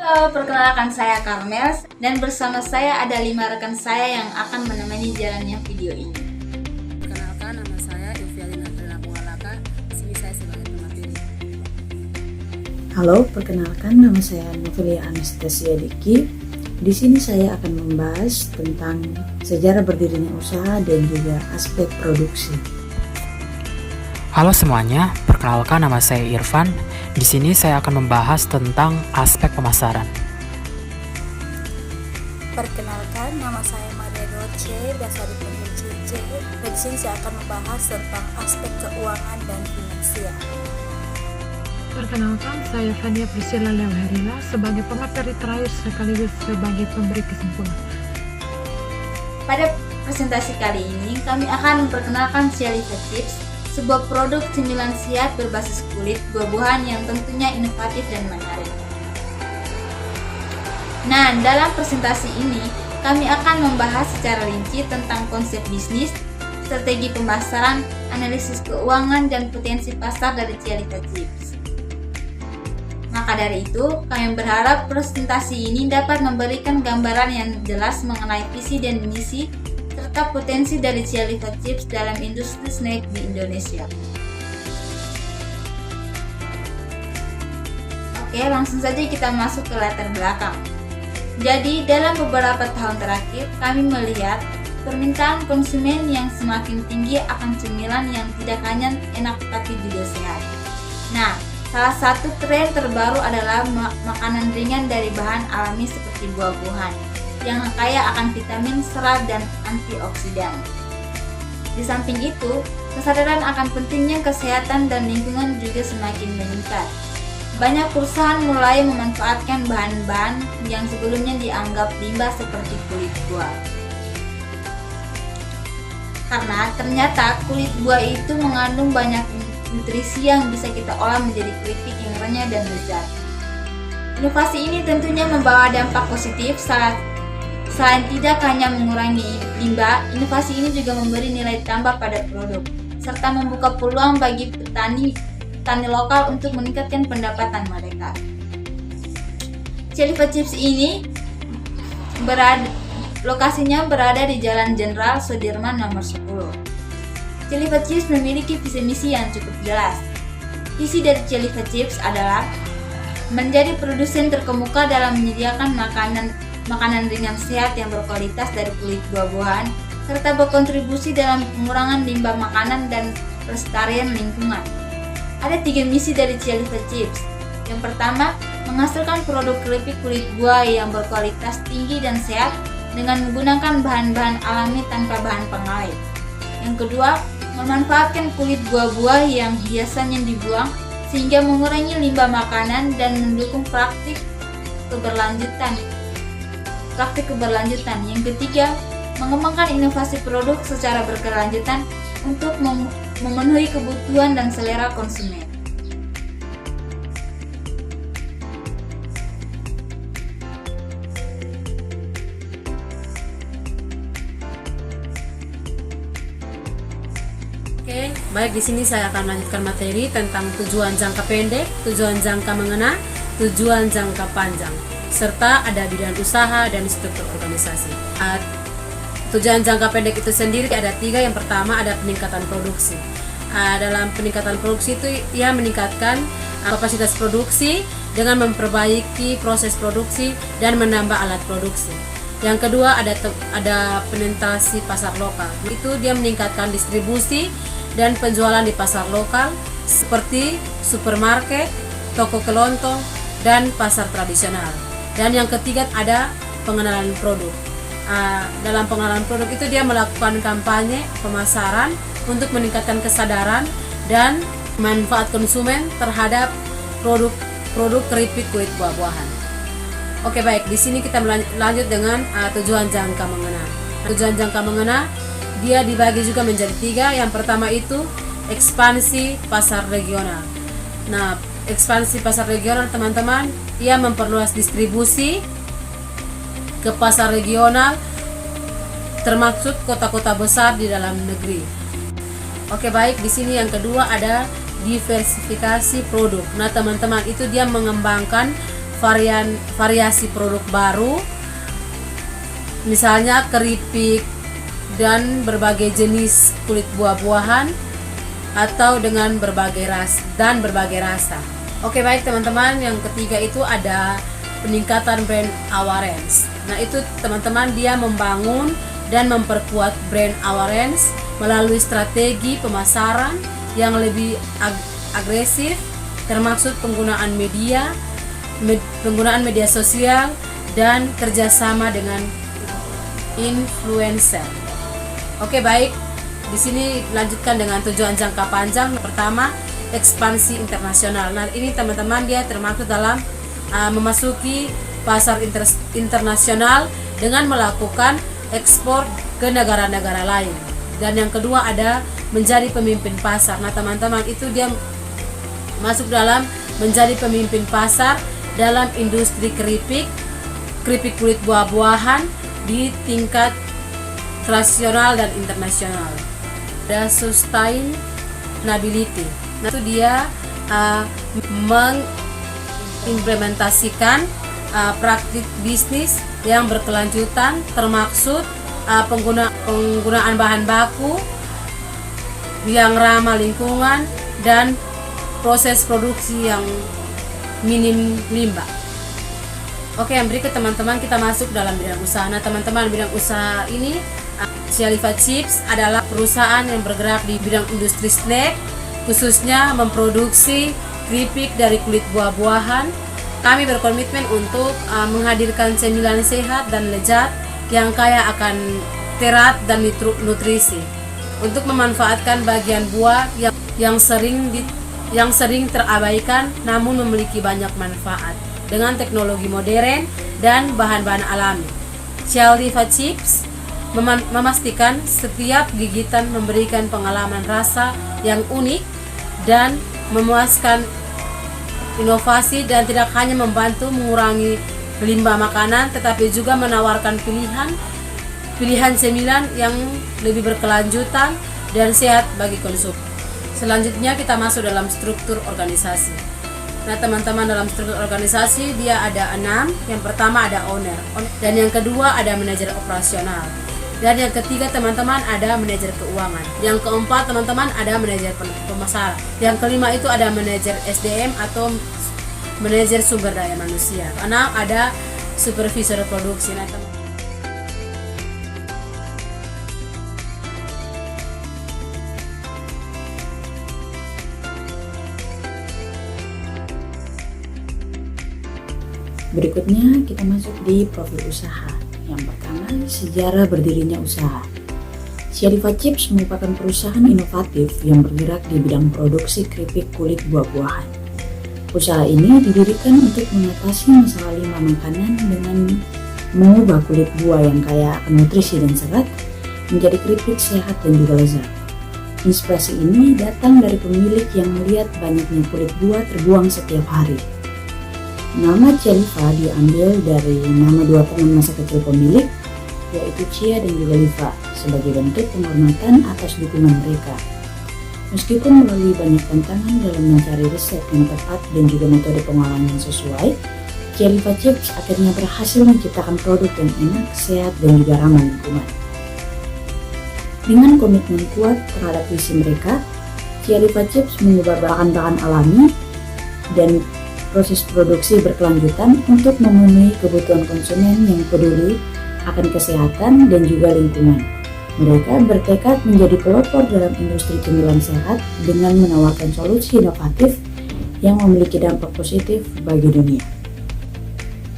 Halo, perkenalkan saya Karmel dan bersama saya ada 5 rekan saya yang akan menemani jalannya video ini. Perkenalkan, nama saya Yofialina Bungalaka. Di sini saya sebagai pemateri. Halo, perkenalkan nama saya Novelia Anastasia Diki. Di sini saya akan membahas tentang sejarah berdirinya usaha dan juga aspek produksi. Halo semuanya, perkenalkan nama saya Irfan. Di sini saya akan membahas tentang aspek pemasaran. Perkenalkan, nama saya Maria Dorce, biasa dipanggil Cice. Dan di sini saya akan membahas tentang aspek keuangan dan finansial. Perkenalkan, saya Fania Priscilla Lewherila sebagai pemateri terakhir sekaligus sebagai pemberi kesimpulan. Pada presentasi kali ini, kami akan memperkenalkan Cialifa Chips, sebuah produk cemilan siap berbasis kulit buah-buahan yang tentunya inovatif dan menarik. Nah, dalam presentasi ini, kami akan membahas secara rinci tentang konsep bisnis, strategi pemasaran, analisis keuangan, dan potensi pasar dari Cialifa Chips. Maka dari itu, kami berharap presentasi ini dapat memberikan gambaran yang jelas mengenai visi dan misi serta potensi dari Cialifa Chips dalam industri snack di Indonesia. Oke, langsung saja kita masuk ke latar belakang. Jadi, dalam beberapa tahun terakhir, kami melihat permintaan konsumen yang semakin tinggi akan cemilan yang tidak hanya enak tapi juga sehat. Nah, salah satu tren terbaru adalah makanan ringan dari bahan alami seperti buah-buahan yang kaya akan vitamin, serat, dan antioksidan. Di samping itu, kesadaran akan pentingnya kesehatan dan lingkungan juga semakin meningkat. Banyak perusahaan mulai memanfaatkan bahan-bahan yang sebelumnya dianggap limbah seperti kulit buah. Karena ternyata kulit buah itu mengandung banyak nutrisi yang bisa kita olah menjadi keripik yang renyah dan lezat. Inovasi ini tentunya membawa dampak positif. Selain tidak hanya mengurangi limbah, inovasi ini juga memberi nilai tambah pada produk, serta membuka peluang bagi petani lokal untuk meningkatkan pendapatan mereka. Cialifa Chips ini lokasinya berada di Jalan Jenderal Sudirman nomor 10. Cialifa Chips memiliki visi misi yang cukup jelas. Visi dari Cialifa Chips adalah menjadi produsen terkemuka dalam menyediakan makanan ringan sehat yang berkualitas dari kulit buah-buahan, serta berkontribusi dalam pengurangan limbah makanan dan pelestarian lingkungan. Ada 3 misi dari Cialifa Chips. Yang pertama, menghasilkan produk keripik kulit buah yang berkualitas tinggi dan sehat dengan menggunakan bahan-bahan alami tanpa bahan pengawet. Yang kedua, memanfaatkan kulit buah-buah yang biasanya dibuang sehingga mengurangi limbah makanan dan mendukung praktik keberlanjutan. Yang ketiga, mengembangkan inovasi produk secara berkelanjutan untuk memenuhi kebutuhan dan selera konsumen. Oke, baik, di sini saya akan melanjutkan materi tentang tujuan jangka pendek, tujuan jangka menengah, tujuan jangka panjang, serta ada bidang usaha dan struktur organisasi. Tujuan jangka pendek itu sendiri ada 3. Yang pertama ada peningkatan produksi. Dalam peningkatan produksi itu ia meningkatkan kapasitas produksi dengan memperbaiki proses produksi dan menambah alat produksi. Yang kedua ada penetrasi pasar lokal. Itu dia meningkatkan distribusi dan penjualan di pasar lokal seperti supermarket, toko kelontong, dan pasar tradisional. Dan yang ketiga ada pengenalan produk. Dalam pengenalan produk itu dia melakukan kampanye pemasaran untuk meningkatkan kesadaran dan manfaat konsumen terhadap produk keripik kulit buah-buahan. Oke, baik, di sini kita lanjut dengan tujuan jangka menengah. Tujuan jangka menengah dia dibagi juga menjadi 3. Yang pertama itu ekspansi pasar regional. Nah, ekspansi pasar regional teman-teman, ia memperluas distribusi ke pasar regional termasuk kota-kota besar di dalam negeri. Oke, baik, di sini yang kedua ada diversifikasi produk. Nah, teman-teman, itu dia mengembangkan variasi produk baru, misalnya keripik dan berbagai jenis kulit buah-buahan atau dengan berbagai rasa. Oke, baik teman-teman, yang ketiga itu ada peningkatan brand awareness. Nah, itu teman-teman dia membangun dan memperkuat brand awareness melalui strategi pemasaran yang lebih agresif, termasuk penggunaan media sosial dan kerjasama dengan influencer. Oke, baik. Di sini lanjutkan dengan tujuan jangka panjang. Pertama, ekspansi internasional. Nah, ini teman-teman dia termasuk dalam memasuki pasar internasional dengan melakukan ekspor ke negara-negara lain. Dan yang kedua ada menjadi pemimpin pasar. Nah, teman-teman itu dia masuk dalam menjadi pemimpin pasar dalam industri keripik kulit buah-buahan di tingkat nasional dan internasional. Ada sustainability. Nah, itu dia mengimplementasikan praktik bisnis yang berkelanjutan, termaksud penggunaan bahan baku yang ramah lingkungan dan proses produksi yang minim limbah. Oke, yang berikut teman-teman kita masuk dalam bidang usaha. Nah, teman-teman, bidang usaha ini Cialifa Chips adalah perusahaan yang bergerak di bidang industri snack, khususnya memproduksi keripik dari kulit buah-buahan. Kami berkomitmen untuk menghadirkan cemilan sehat dan lezat yang kaya akan serat dan nutrisi untuk memanfaatkan bagian buah yang sering terabaikan namun memiliki banyak manfaat dengan teknologi modern dan bahan-bahan alami. Cialifa Chips memastikan setiap gigitan memberikan pengalaman rasa yang unik dan memuaskan, inovasi, dan tidak hanya membantu mengurangi limbah makanan tetapi juga menawarkan pilihan cemilan yang lebih berkelanjutan dan sehat bagi konsumen. Selanjutnya kita masuk dalam struktur organisasi. Nah, teman-teman, dalam struktur organisasi dia ada 6. Yang pertama ada owner, dan yang kedua ada manajer operasional, dan yang ketiga teman-teman ada manajer keuangan, yang keempat teman-teman ada manajer pemasaran, yang kelima itu ada manajer SDM atau manajer sumber daya manusia, 6 ada supervisor produksi. Nah, Berikutnya kita masuk di profil usaha. Yang pertama, sejarah berdirinya usaha. Cialifa Chips merupakan perusahaan inovatif yang bergerak di bidang produksi keripik kulit buah-buahan. Usaha ini didirikan untuk mengatasi masalah limbah makanan dengan mengubah kulit buah yang kaya akan nutrisi dan serat menjadi keripik sehat dan juga lezat. Inspirasi ini datang dari pemilik yang melihat banyaknya kulit buah terbuang setiap hari. Nama Cialifa diambil dari nama dua teman masa kecil pemilik, yaitu Cia dan juga Liva, sebagai bentuk penghormatan atas dukungan mereka. Meskipun melalui banyak tantangan dalam mencari resep yang tepat dan juga metode pengolahan yang sesuai, Cialifa Chips akhirnya berhasil menciptakan produk yang enak, sehat, dan juga ramah lingkungan. Dengan komitmen kuat terhadap visi mereka, Cialifa Chips mengubah bahan-bahan alami dan proses produksi berkelanjutan untuk memenuhi kebutuhan konsumen yang peduli akan kesehatan dan juga lingkungan. Mereka bertekad menjadi pelopor dalam industri cemilan sehat dengan menawarkan solusi inovatif yang memiliki dampak positif bagi dunia.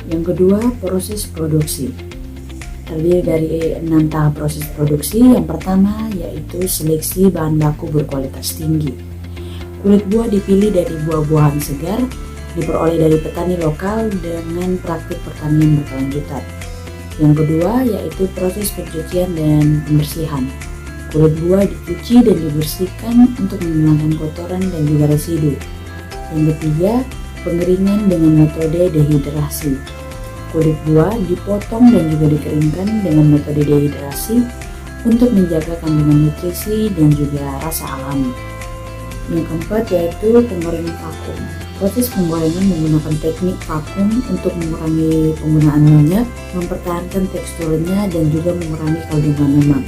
Yang kedua, proses produksi. Terdiri dari 6 tahap proses produksi. Yang pertama yaitu seleksi bahan baku berkualitas tinggi. Kulit buah dipilih dari buah-buahan segar, diperoleh dari petani lokal dengan praktik pertanian berkelanjutan. Yang kedua yaitu proses pencucian dan pembersihan. Kulit buah dicuci dan dibersihkan untuk menghilangkan kotoran dan juga residu. Yang ketiga, pengeringan dengan metode dehidrasi. Kulit buah dipotong dan juga dikeringkan dengan metode dehidrasi untuk menjaga kandungan nutrisi dan juga rasa alami. Yang keempat yaitu pengeringan vakum. Proses penggorengan menggunakan teknik vakum untuk mengurangi penggunaan minyak, mempertahankan teksturnya, dan juga mengurangi kandungan lemak.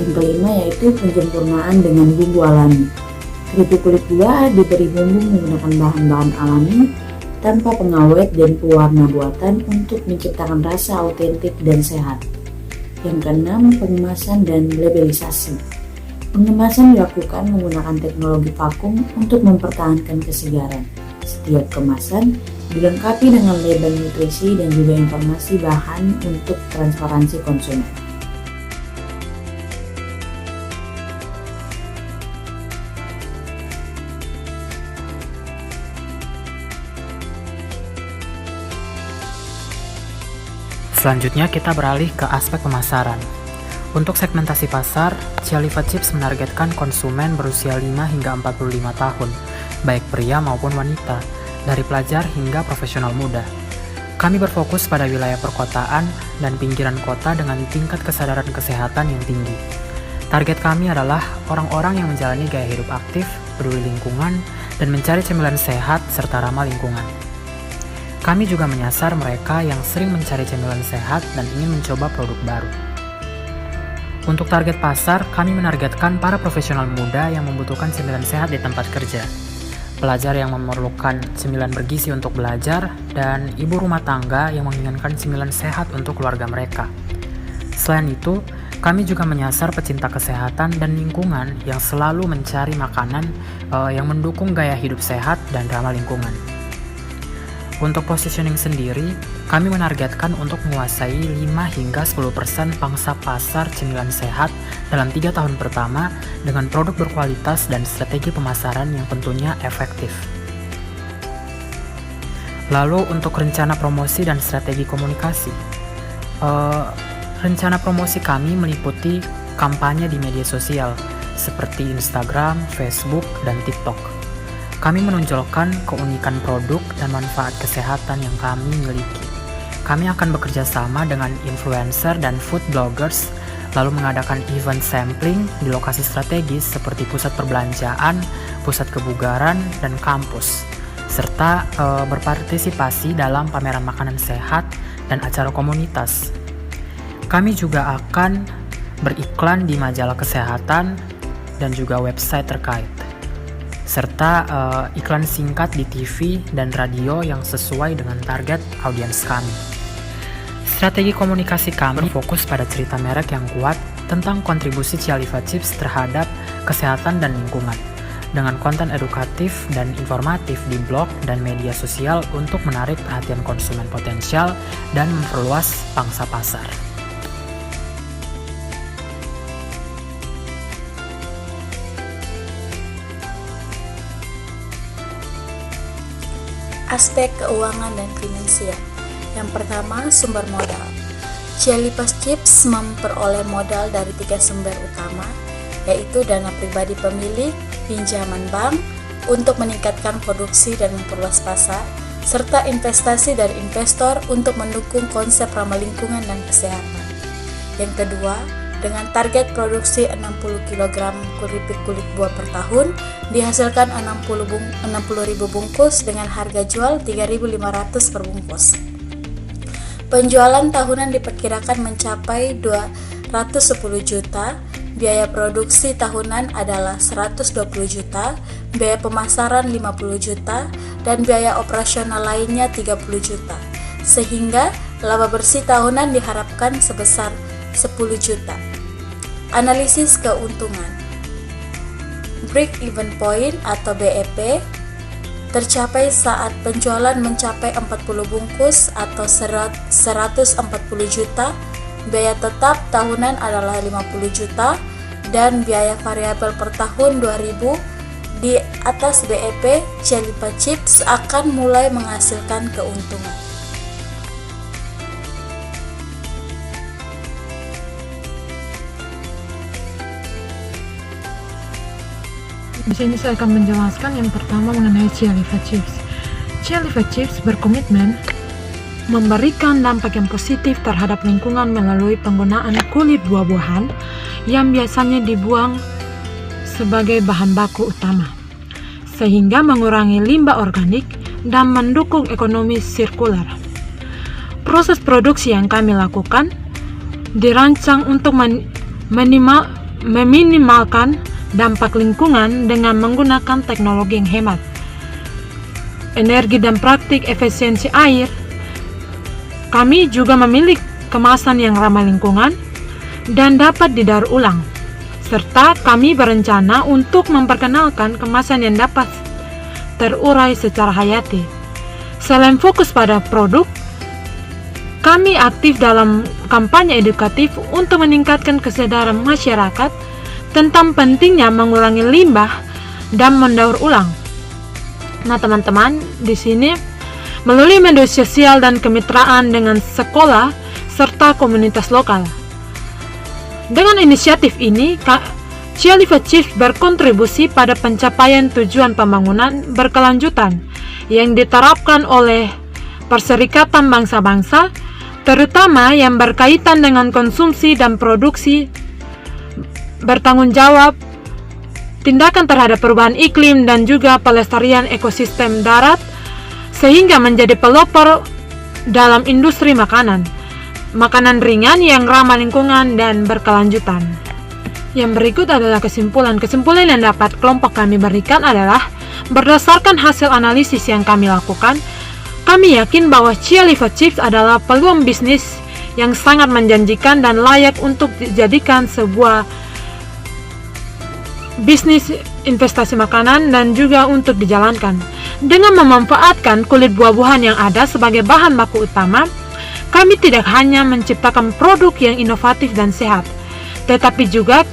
Yang kelima yaitu penyempurnaan dengan bumbu alami. Keripik kulit buah diberi bumbu menggunakan bahan-bahan alami tanpa pengawet dan pewarna buatan untuk menciptakan rasa autentik dan sehat. Yang keenam, pengemasan dan labelisasi. Pengemasan dilakukan menggunakan teknologi vakum untuk mempertahankan kesegaran. Setiap kemasan dilengkapi dengan label nutrisi dan juga informasi bahan untuk transparansi konsumen. Selanjutnya kita beralih ke aspek pemasaran. Untuk segmentasi pasar, Chia Lipat Chips menargetkan konsumen berusia 5 hingga 45 tahun, baik pria maupun wanita, dari pelajar hingga profesional muda. Kami berfokus pada wilayah perkotaan dan pinggiran kota dengan tingkat kesadaran kesehatan yang tinggi. Target kami adalah orang-orang yang menjalani gaya hidup aktif, peduli lingkungan, dan mencari cemilan sehat serta ramah lingkungan. Kami juga menyasar mereka yang sering mencari cemilan sehat dan ingin mencoba produk baru. Untuk target pasar, kami menargetkan para profesional muda yang membutuhkan cemilan sehat di tempat kerja, pelajar yang memerlukan cemilan bergizi untuk belajar, dan ibu rumah tangga yang menginginkan cemilan sehat untuk keluarga mereka. Selain itu, kami juga menyasar pecinta kesehatan dan lingkungan yang selalu mencari makanan yang mendukung gaya hidup sehat dan ramah lingkungan. Untuk positioning sendiri, kami menargetkan untuk menguasai 5 hingga 10% pangsa pasar cemilan sehat dalam 3 tahun pertama dengan produk berkualitas dan strategi pemasaran yang tentunya efektif. Lalu untuk rencana promosi dan strategi komunikasi. Rencana promosi kami meliputi kampanye di media sosial seperti Instagram, Facebook, dan TikTok. Kami menonjolkan keunikan produk dan manfaat kesehatan yang kami miliki. Kami akan bekerja sama dengan influencer dan food bloggers, lalu mengadakan event sampling di lokasi strategis seperti pusat perbelanjaan, pusat kebugaran, dan kampus, serta berpartisipasi dalam pameran makanan sehat dan acara komunitas. Kami juga akan beriklan di majalah kesehatan dan juga website terkait, serta iklan singkat di TV dan radio yang sesuai dengan target audiens kami. Strategi komunikasi kami fokus pada cerita merek yang kuat tentang kontribusi Chia Lipat Chips terhadap kesehatan dan lingkungan, dengan konten edukatif dan informatif di blog dan media sosial untuk menarik perhatian konsumen potensial dan memperluas pangsa pasar. Aspek keuangan dan finansial. Yang pertama, sumber modal. Chia Lipat Chips memperoleh modal dari 3 sumber utama, yaitu dana pribadi pemilik, pinjaman bank untuk meningkatkan produksi dan memperluas pasar, serta investasi dari investor untuk mendukung konsep ramah lingkungan dan kesehatan. Yang kedua, dengan target produksi 60 kg keripik kulit buah per tahun, dihasilkan 60.000 bungkus dengan harga jual 3.500 per bungkus. Penjualan tahunan diperkirakan mencapai 210 juta, biaya produksi tahunan adalah 120 juta, biaya pemasaran 50 juta, dan biaya operasional lainnya 30 juta, sehingga laba bersih tahunan diharapkan sebesar 10 juta. Analisis keuntungan. Break even point atau BEP tercapai saat penjualan mencapai 40 bungkus atau 140 juta, biaya tetap tahunan adalah 50 juta, dan biaya variabel per tahun 2.000 di atas BEP. Chia Lipat Chips akan mulai menghasilkan keuntungan. Di sini saya akan menjelaskan yang pertama mengenai Chia Lipat Chips. Chia Lipat Chips berkomitmen memberikan dampak yang positif terhadap lingkungan melalui penggunaan kulit buah-buahan yang biasanya dibuang sebagai bahan baku utama. sehingga mengurangi limbah organik dan mendukung ekonomi sirkular. Proses produksi yang kami lakukan dirancang untuk meminimalkan dampak lingkungan dengan menggunakan teknologi yang hemat energi dan praktik efisiensi air. Kami juga memiliki kemasan yang ramah lingkungan dan dapat didaur ulang, serta kami berencana untuk memperkenalkan kemasan yang dapat terurai secara hayati. Selain fokus pada produk, kami aktif dalam kampanye edukatif untuk meningkatkan kesadaran masyarakat tentang pentingnya mengurangi limbah dan mendaur ulang. Nah, teman-teman, di sini melalui media sosial dan kemitraan dengan sekolah serta komunitas lokal. Dengan inisiatif ini, Cialifat Chips berkontribusi pada pencapaian tujuan pembangunan berkelanjutan yang diterapkan oleh Perserikatan Bangsa-Bangsa, terutama yang berkaitan dengan konsumsi dan produksi bertanggung jawab, tindakan terhadap perubahan iklim, dan juga pelestarian ekosistem darat, sehingga menjadi pelopor dalam industri makanan ringan yang ramah lingkungan dan berkelanjutan. Yang berikut adalah kesimpulan yang dapat kelompok kami berikan adalah, berdasarkan hasil analisis yang kami lakukan, kami yakin bahwa Cialifat Chips adalah peluang bisnis yang sangat menjanjikan dan layak untuk dijadikan sebuah bisnis investasi makanan dan juga untuk dijalankan. Dengan memanfaatkan kulit buah-buahan yang ada sebagai bahan baku utama, kami tidak hanya menciptakan produk yang inovatif dan sehat, tetapi juga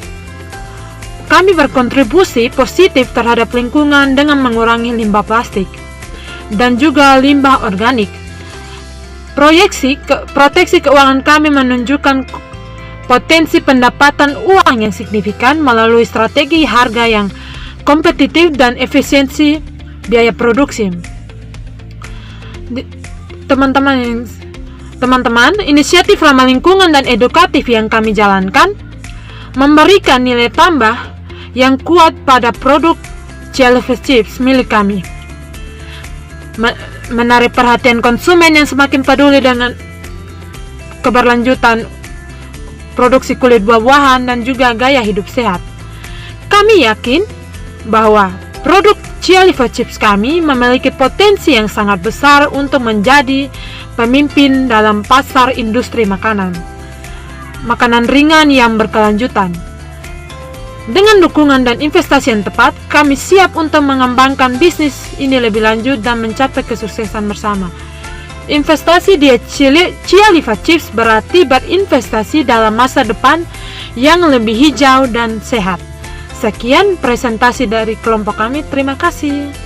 kami berkontribusi positif terhadap lingkungan dengan mengurangi limbah plastik dan juga limbah organik. Proteksi keuangan kami menunjukkan potensi pendapatan uang yang signifikan melalui strategi harga yang kompetitif dan efisiensi biaya produksi. Teman-teman, inisiatif ramah lingkungan dan edukatif yang kami jalankan memberikan nilai tambah yang kuat pada produk Cialifat Chips milik kami, menarik perhatian konsumen yang semakin peduli dengan keberlanjutan produksi kulit buah-buahan dan juga gaya hidup sehat. Kami yakin bahwa produk Cialifat Chips kami memiliki potensi yang sangat besar untuk menjadi pemimpin dalam pasar industri makanan ringan yang berkelanjutan. Dengan dukungan dan investasi yang tepat, kami siap untuk mengembangkan bisnis ini lebih lanjut dan mencapai kesuksesan bersama. Investasi di Cialifat Chips berarti berinvestasi dalam masa depan yang lebih hijau dan sehat. Sekian presentasi dari kelompok kami. Terima kasih.